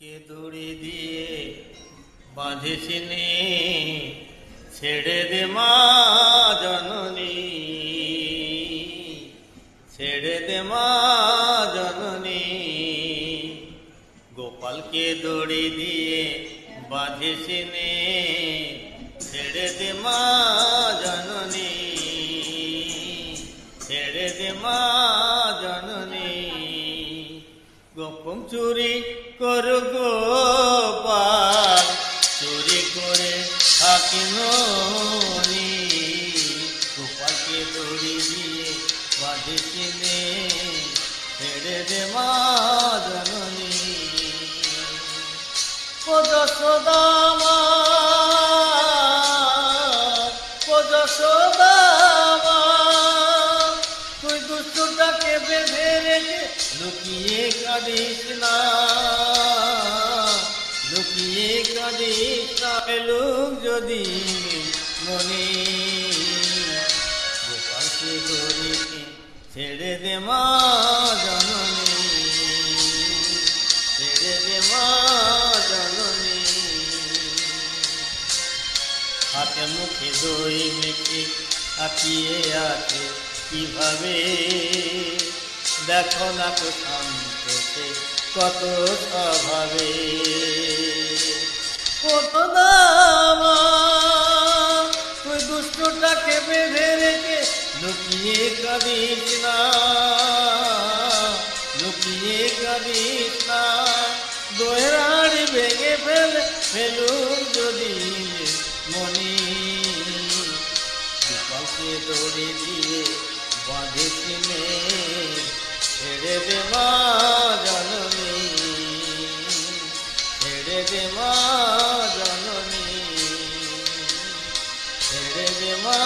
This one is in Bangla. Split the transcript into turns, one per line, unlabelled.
কে দড়ি দিয়ে বাঁধেছিনি, ছেড়ে দে মা জননী, ছেড়ে দে মা জননী। গোপালকে দড়ি দিয়ে বাঁধেছিনি, ছেড়ে দে মা জননী, ছেড়ে দে মা জননী। গোপন চুরি কর গোপাল, চুরি করে থাকিন, গোপালকে দড়ি দিয়ে বাঁধেছিনে, ছেড়ে দে মা জননী। ও যশোদা মা, ও যশোদা মা, তুই দুষ্টটাকে বেঁধে রেখে লুকিয়ে কাঁদিস না, লুকিয়ে কাঁদিস না। লোক যদি মনে, গোপালকে দড়িতে ছেড়ে দে মা জননী, ছেড়ে দে মা জননী। হাতে মুখে দই মেখে তাকিয়ে আছে কিভাবে, দেখো না তো শান্ততে কত স্বভাবে। কত দামা ওই দুষ্টটাকে বেঁধে রেখে লুকিয়ে কাঁদিস না, লুকিয়ে কাঁদিস না। দইয়ের হাঁড়ি ভেঙে ফেলুক যদি মনি, গোপালকে দড়ি দিয়ে বাঁধেছিনে, ছেড়ে দে মা জননী, ছেড়ে দে মা জননী, ছেড়ে দে মা।